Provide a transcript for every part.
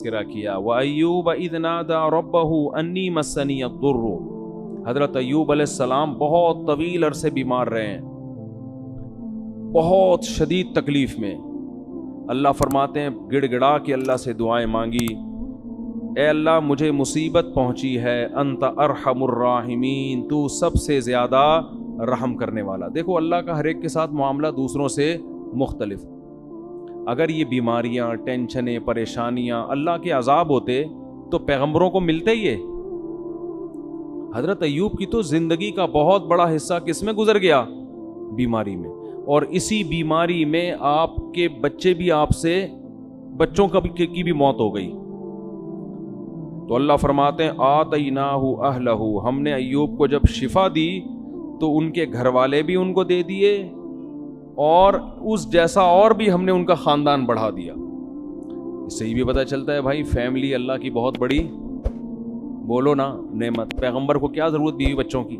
تذکرہ کیا وَأَيُّوبَ إِذْ نَادَى رَبَّهُ أَنِّي مَسَّنِيَ الضُّرُّ. حضرت ایوب علیہ السلام بہت طویل عرصے بیمار رہے ہیں، بہت شدید تکلیف میں. اللہ فرماتے ہیں گڑ گڑا کے اللہ سے دعائیں مانگی، اے اللہ مجھے مصیبت پہنچی ہے، انت ارحم الراحمین، تو سب سے زیادہ رحم کرنے والا. دیکھو اللہ کا ہر ایک کے ساتھ معاملہ دوسروں سے مختلف. اگر یہ بیماریاں، ٹینشنیں، پریشانیاں اللہ کے عذاب ہوتے تو پیغمبروں کو ملتے ہی ہے. حضرت ایوب کی تو زندگی کا بہت بڑا حصہ کس میں گزر گیا؟ بیماری میں. اور اسی بیماری میں آپ کے بچے بھی آپ سے، بچوں کی بھی موت ہو گئی. تو اللہ فرماتے ہیں آتیناہ اہلہ، ہم نے ایوب کو جب شفا دی تو ان کے گھر والے بھی ان کو دے دیے، اور اس جیسا اور بھی ہم نے ان کا خاندان بڑھا دیا. اس سے یہ بھی پتہ چلتا ہے بھائی فیملی اللہ کی بہت بڑی، بولو نا، نعمت. پیغمبر کو کیا ضرورت بیوی بچوں کی،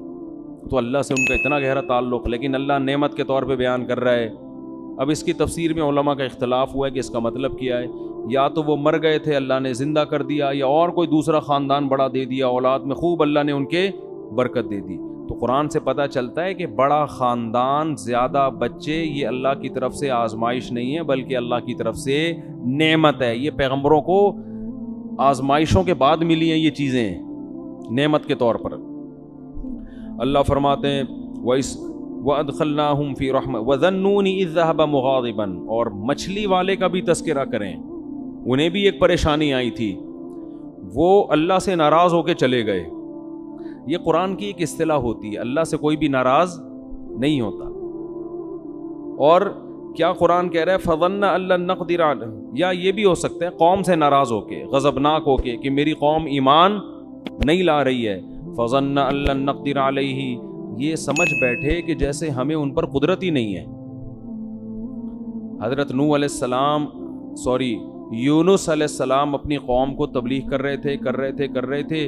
تو اللہ سے ان کا اتنا گہرا تعلق، لیکن اللہ نعمت کے طور پہ بیان کر رہا ہے. اب اس کی تفسیر میں علماء کا اختلاف ہوا ہے کہ اس کا مطلب کیا ہے. یا تو وہ مر گئے تھے اللہ نے زندہ کر دیا، یا اور کوئی دوسرا خاندان بڑا دے دیا، اولاد میں خوب اللہ نے ان کے برکت دے دی. تو قرآن سے پتہ چلتا ہے کہ بڑا خاندان، زیادہ بچے، یہ اللہ کی طرف سے آزمائش نہیں ہے بلکہ اللہ کی طرف سے نعمت ہے. یہ پیغمبروں کو آزمائشوں کے بعد ملی ہیں یہ چیزیں نعمت کے طور پر. اللہ فرماتے ہیں وَأَدْخَلْنَاهُمْ فِي رَحْمَةٍ وَظَنُّونِ إِذْ ذَهَبَ مُغَاضِبًا. اور مچھلی والے کا بھی تذکرہ کریں، انہیں بھی ایک پریشانی آئی تھی، وہ اللہ سے ناراض ہو کے چلے گئے. یہ قرآن کی ایک اصطلاح ہوتی ہے، اللہ سے کوئی بھی ناراض نہیں ہوتا. اور کیا قرآن کہہ رہا ہے فَظَنَّ أَن لَّن نَّقْدِرَ عَلَيْهِ، یا یہ بھی ہو سکتا ہے قوم سے ناراض ہو کے، غضبناک ہو کے کہ میری قوم ایمان نہیں لا رہی ہے. فَظَنَّ أَن لَّن نَّقْدِرَ عَلَيْهِ، یہ سمجھ بیٹھے کہ جیسے ہمیں ان پر قدرت ہی نہیں ہے. حضرت نوح علیہ السلام یونس علیہ السلام اپنی قوم کو تبلیغ کر رہے تھے.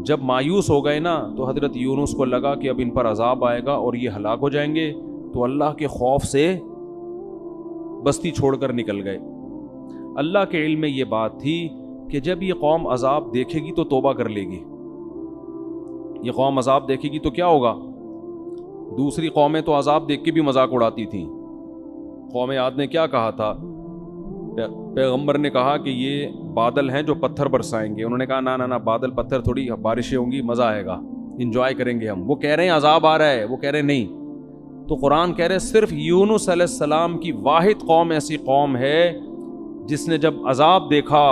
جب مایوس ہو گئے نا تو حضرت یونس کو لگا کہ اب ان پر عذاب آئے گا اور یہ ہلاک ہو جائیں گے، تو اللہ کے خوف سے بستی چھوڑ کر نکل گئے. اللہ کے علم میں یہ بات تھی کہ جب یہ قوم عذاب دیکھے گی تو توبہ کر لے گی. یہ قوم عذاب دیکھے گی تو کیا ہوگا؟ دوسری قومیں تو عذاب دیکھ کے بھی مذاق اڑاتی تھیں. قوم عاد نے کیا کہا تھا؟ پیغمبر نے کہا کہ یہ بادل ہیں جو پتھر برسائیں گے. انہوں نے کہا نہ بادل پتھر تھوڑی، بارشیں ہوں گی، مزہ آئے گا، انجوائے کریں گے ہم. وہ کہہ رہے ہیں عذاب آ رہا ہے، وہ کہہ رہے نہیں. تو قرآن کہہ رہے صرف یونس علیہ السلام کی واحد قوم ایسی قوم ہے جس نے جب عذاب دیکھا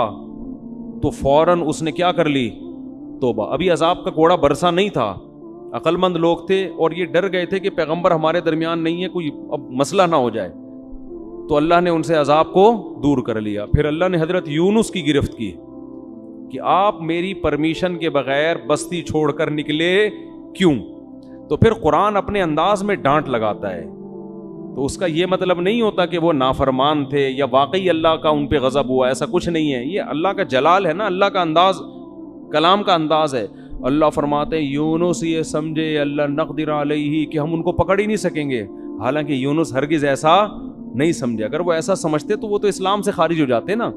تو فوراً اس نے کیا کر لی؟ توبہ. ابھی عذاب کا کوڑا برسا نہیں تھا، عقل مند لوگ تھے اور یہ ڈر گئے تھے کہ پیغمبر ہمارے درمیان نہیں ہے، کوئی اب مسئلہ نہ ہو جائے. تو اللہ نے ان سے عذاب کو دور کر لیا. پھر اللہ نے حضرت یونس کی گرفت کی کہ آپ میری پرمیشن کے بغیر بستی چھوڑ کر نکلے کیوں؟ تو پھر قرآن اپنے انداز میں ڈانٹ لگاتا ہے. تو اس کا یہ مطلب نہیں ہوتا کہ وہ نافرمان تھے یا واقعی اللہ کا ان پہ غضب ہوا، ایسا کچھ نہیں ہے. یہ اللہ کا جلال ہے نا، اللہ کا انداز، کلام کا انداز ہے. اللہ فرماتے ہیں یونس یہ سمجھے اللہ نقدر علیہ کہ ہم ان کو پکڑ ہی نہیں سکیں گے. حالانکہ یونس ہرگز ایسا نہیں سمجھے. اگر وہ ایسا سمجھتے تو وہ تو اسلام سے خارج ہو جاتے نا.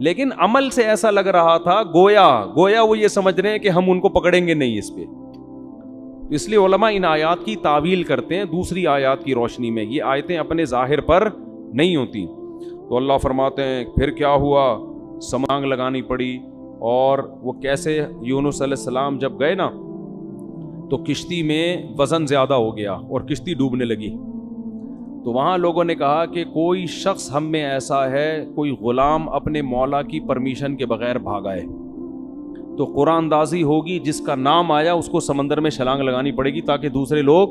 لیکن عمل سے ایسا لگ رہا تھا گویا وہ یہ سمجھ رہے ہیں کہ ہم ان کو پکڑیں گے نہیں اس پہ. اس لیے علماء ان آیات کی تعویل کرتے ہیں دوسری آیات کی روشنی میں. یہ آیتیں اپنے ظاہر پر نہیں ہوتی. تو اللہ فرماتے ہیں پھر کیا ہوا؟ سمانگ لگانی پڑی. اور وہ کیسے؟ یونس علیہ السلام جب گئے نا تو کشتی میں وزن زیادہ ہو گیا اور کشتی ڈوبنے لگی. تو وہاں لوگوں نے کہا کہ کوئی شخص ہم میں ایسا ہے، کوئی غلام اپنے مولا کی پرمیشن کے بغیر بھاگا ہے تو قرآن اندازی ہوگی، جس کا نام آیا اس کو سمندر میں چھلانگ لگانی پڑے گی تاکہ دوسرے لوگ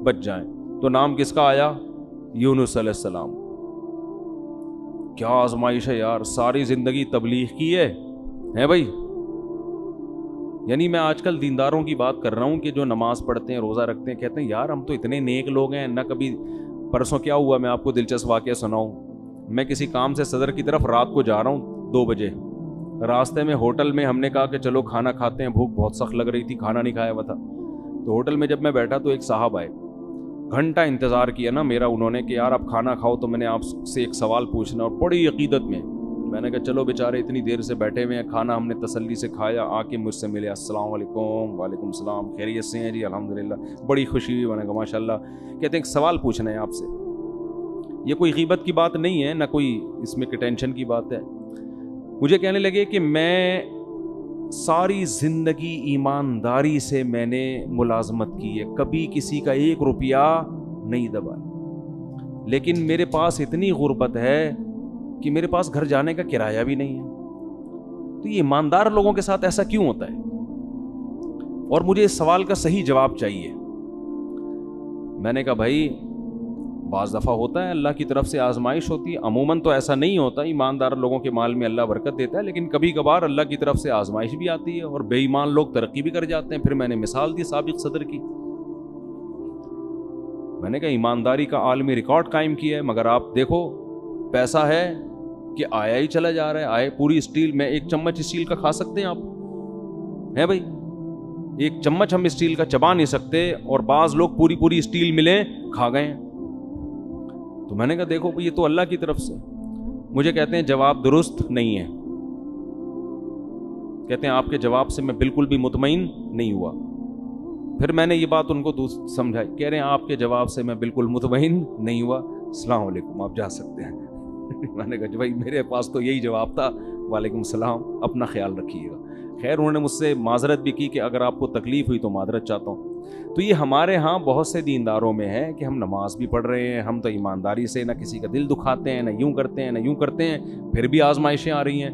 بچ جائیں. تو نام کس کا آیا؟ یونس علیہ السلام. کیا آزمائش ہے یار، ساری زندگی تبلیغ کی ہے بھائی. یعنی میں آج کل دینداروں کی بات کر رہا ہوں کہ جو نماز پڑھتے ہیں، روزہ رکھتے ہیں، کہتے ہیں یار ہم تو اتنے نیک لوگ ہیں نہ. کبھی پرسوں کیا ہوا، میں آپ کو دلچسپ واقعہ سناؤں. میں کسی کام سے صدر کی طرف رات کو جا رہا ہوں 2 بجے. راستے میں ہوٹل میں ہم نے کہا کہ چلو کھانا کھاتے ہیں، بھوک بہت سخت لگ رہی تھی، کھانا نہیں کھایا ہوا تھا. تو ہوٹل میں جب میں بیٹھا تو ایک صاحب آئے، گھنٹہ انتظار کیا نا میرا انہوں نے کہ یار آپ کھانا کھاؤ تو میں نے آپ سے ایک سوال پوچھنا. اور بڑی عقیدت میں میں نے کہا چلو بیچارے اتنی دیر سے بیٹھے ہوئے ہیں, کھانا ہم نے تسلی سے کھایا, آ کے مجھ سے ملے, السلام علیکم. وعلیکم السلام, خیریت سے ہیں جی؟ الحمدللہ. بڑی خوشی ہوئی. میں نے کہا ماشاء اللہ. کہتے ہیں ایک سوال پوچھنا ہے آپ سے, یہ کوئی غیبت کی بات نہیں ہے, نہ کوئی اس میں ٹینشن کی بات ہے. مجھے کہنے لگے کہ میں ساری زندگی ایمانداری سے میں نے ملازمت کی ہے, کبھی کسی کا 1 روپیہ نہیں دبایا, لیکن میرے پاس اتنی غربت ہے کہ میرے پاس گھر جانے کا کرایہ بھی نہیں ہے. تو یہ ایماندار لوگوں کے ساتھ ایسا کیوں ہوتا ہے؟ اور مجھے اس سوال کا صحیح جواب چاہیے. میں نے کہا بھائی بعض دفعہ ہوتا ہے, اللہ کی طرف سے آزمائش ہوتی ہے, عموماً تو ایسا نہیں ہوتا, ایماندار لوگوں کے مال میں اللہ برکت دیتا ہے, لیکن کبھی کبھار اللہ کی طرف سے آزمائش بھی آتی ہے اور بے ایمان لوگ ترقی بھی کر جاتے ہیں. پھر میں نے مثال دی سابق صدر کی. میں نے کہا ایمانداری کا عالمی ریکارڈ قائم کیا ہے, مگر آپ دیکھو پیسہ ہے کہ آیا ہی چلا جا رہا ہے. آئے پوری اسٹیل میں 1 چمچ اسٹیل کا کھا سکتے ہیں آپ؟ ہے بھائی, 1 چمچ ہم اسٹیل کا چبا نہیں سکتے, اور بعض لوگ پوری اسٹیل ملے کھا گئے ہیں. تو میں نے کہا دیکھو یہ تو اللہ کی طرف سے. مجھے کہتے ہیں جواب درست نہیں ہے. کہتے ہیں آپ کے جواب سے میں بالکل بھی مطمئن نہیں ہوا. پھر میں نے یہ بات ان کو سمجھائی. کہہ رہے ہیں آپ کے جواب سے میں بالکل مطمئن نہیں ہوا, السلام علیکم, آپ جا سکتے ہیں. میں نے کہا بھائی میرے پاس تو یہی جواب تھا, وعلیکم السلام, اپنا خیال رکھیے گا. خیر انہوں نے مجھ سے معذرت بھی کی کہ اگر آپ کو تکلیف ہوئی تو معذرت چاہتا ہوں. تو یہ ہمارے ہاں بہت سے دینداروں میں ہے کہ ہم نماز بھی پڑھ رہے ہیں, ہم تو ایمانداری سے نہ کسی کا دل دکھاتے ہیں, نہ یوں کرتے ہیں نہ یوں کرتے ہیں, پھر بھی آزمائشیں آ رہی ہیں.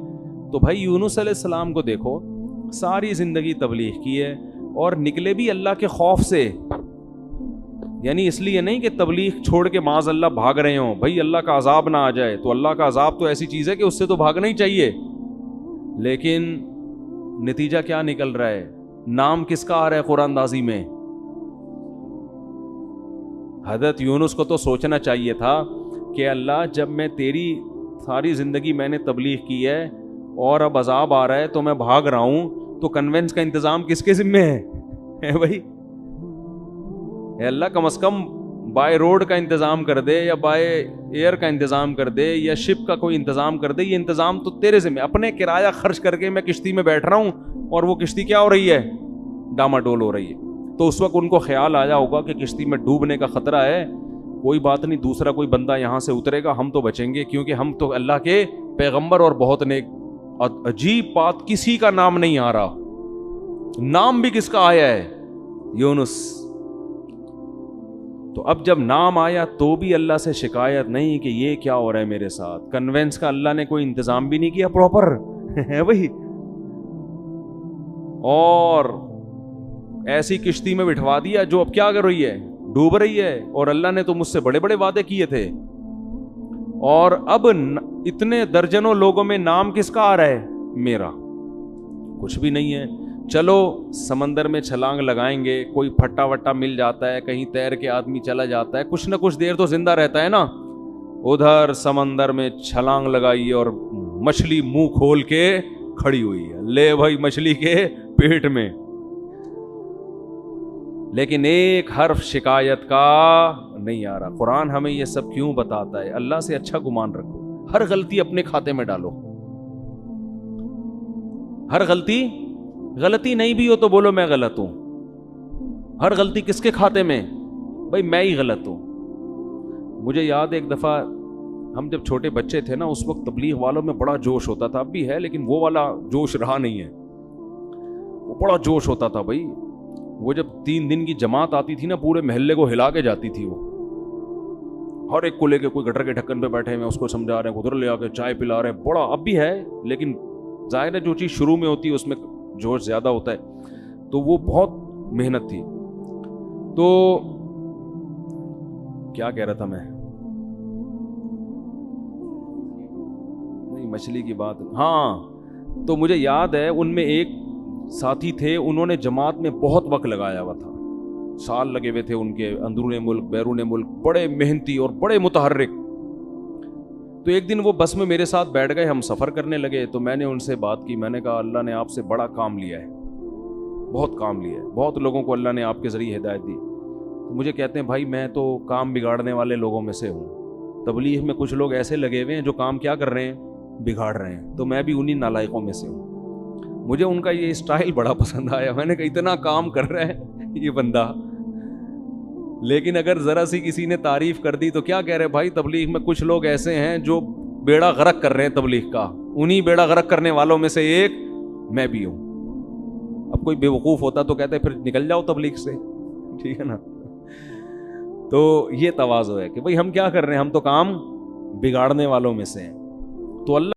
تو بھائی یونس علیہ السلام کو دیکھو, ساری زندگی تبلیغ کی ہے اور نکلے بھی اللہ کے خوف سے. یعنی اس لیے نہیں کہ تبلیغ چھوڑ کے معاذ اللہ بھاگ رہے ہوں. بھائی اللہ کا عذاب نہ آ جائے, تو اللہ کا عذاب تو ایسی چیز ہے کہ اس سے تو بھاگنا ہی چاہیے. لیکن نتیجہ کیا نکل رہا ہے؟ نام کس کا آ رہا ہے قرآن اندازی میں؟ حضرت یونس کو تو سوچنا چاہیے تھا کہ اللہ جب میں تیری ساری زندگی میں نے تبلیغ کی ہے اور اب عذاب آ رہا ہے تو میں بھاگ رہا ہوں, تو کنوینس کا انتظام کس کے ذمہ ہے بھائی؟ اے اللہ کم از کم بائی روڈ کا انتظام کر دے, یا بائی ایئر کا انتظام کر دے, یا شپ کا کوئی انتظام کر دے. یہ انتظام تو تیرے ذمہ. اپنے کرایہ خرچ کر کے میں کشتی میں بیٹھ رہا ہوں اور وہ کشتی کیا ہو رہی ہے؟ ڈاماڈول ہو رہی ہے. تو اس وقت ان کو خیال آیا ہوگا کہ کشتی میں ڈوبنے کا خطرہ ہے, کوئی بات نہیں, دوسرا کوئی بندہ یہاں سے اترے گا, ہم تو بچیں گے کیونکہ ہم تو اللہ کے پیغمبر اور بہت نیک. عجیب بات, کسی کا نام نہیں آ رہا. نام بھی کس کا آیا ہے؟ یونس. تو اب جب نام آیا تو بھی اللہ سے شکایت نہیں کہ یہ کیا ہو رہا ہے میرے ساتھ. کنوینس کا اللہ نے کوئی انتظام بھی نہیں کیا پراپر ہے بھائی, اور ایسی کشتی میں بٹھوا دیا جو اب کیا کر رہی ہے؟ ڈوب رہی ہے. اور اللہ نے تو مجھ سے بڑے بڑے وعدے کیے تھے, اور اب اتنے درجنوں لوگوں میں نام کس کا آ رہا ہے؟ میرا. کچھ بھی نہیں ہے. چلو سمندر میں چھلانگ لگائیں گے, کوئی پھٹا وٹا مل جاتا ہے, کہیں تیر کے آدمی چلا جاتا ہے, کچھ نہ کچھ دیر تو زندہ رہتا ہے نا. ادھر سمندر میں چھلانگ لگائی اور مچھلی منہ کھول کے کھڑی ہوئی ہے, لے بھائی مچھلی کے پیٹ میں. لیکن ایک حرف شکایت کا نہیں آ رہا. قرآن ہمیں یہ سب کیوں بتاتا ہے؟ اللہ سے اچھا گمان رکھو, ہر غلطی اپنے کھاتے میں ڈالو. ہر غلطی نہیں بھی ہو تو بولو میں غلط ہوں. ہر غلطی کس کے کھاتے میں؟ بھائی میں ہی غلط ہوں. مجھے یاد ہے ایک دفعہ ہم جب چھوٹے بچے تھے نا, اس وقت تبلیغ والوں میں بڑا جوش ہوتا تھا, اب بھی ہے لیکن وہ والا جوش رہا نہیں ہے. وہ بڑا جوش ہوتا تھا بھائی. وہ جب 3 دن کی جماعت آتی تھی نا, پورے محلے کو ہلا کے جاتی تھی. وہ ہر ایک کو لے کے, کوئی گٹر کے ڈھکن پہ بیٹھے ہیں اس کو سمجھا رہے ہیں, ادھر لے آ کے چائے پلا رہے ہیں. بڑا اب بھی ہے لیکن ظاہر ہے جو چیز شروع میں ہوتی ہے اس میں جوش زیادہ ہوتا ہے. تو وہ بہت محنت تھی. تو کیا کہہ رہا تھا میں؟ نہیں, مچھلی کی بات. ہاں, تو مجھے یاد ہے ان میں ایک ساتھی تھے, انہوں نے جماعت میں بہت وقت لگایا ہوا تھا, سال لگے ہوئے تھے ان کے, اندرون ملک بیرون ملک, بڑے محنتی اور بڑے متحرک. تو ایک دن وہ بس میں میرے ساتھ بیٹھ گئے, ہم سفر کرنے لگے. تو میں نے ان سے بات کی, میں نے کہا اللہ نے آپ سے بڑا کام لیا ہے, بہت کام لیا ہے, بہت لوگوں کو اللہ نے آپ کے ذریعے ہدایت دی. تو مجھے کہتے ہیں بھائی میں تو کام بگاڑنے والے لوگوں میں سے ہوں. تبلیغ میں کچھ لوگ ایسے لگے ہوئے ہیں جو کام کیا کر رہے ہیں؟ بگاڑ رہے ہیں، تو میں بھی انہی نالائقوں میں سے ہوں۔ مجھے ان کا یہ اسٹائل بڑا پسند آیا، میں نے کہا اتنا کام کر رہا ہے یہ بندہ، لیکن اگر ذرا سی کسی نے تعریف کر دی تو کیا کہہ رہے بھائی، تبلیغ میں کچھ لوگ ایسے ہیں جو بیڑا غرق کر رہے ہیں تبلیغ کا، انہی بیڑا غرق کرنے والوں میں سے ایک میں بھی ہوں۔ اب کوئی بیوقوف ہوتا تو کہتے پھر نکل جاؤ تبلیغ سے، ٹھیک ہے نا۔ تو یہ تواضع ہے کہ بھئی ہم کیا کر رہے ہیں، ہم تو کام بگاڑنے والوں میں سے ہیں۔ تو اللہ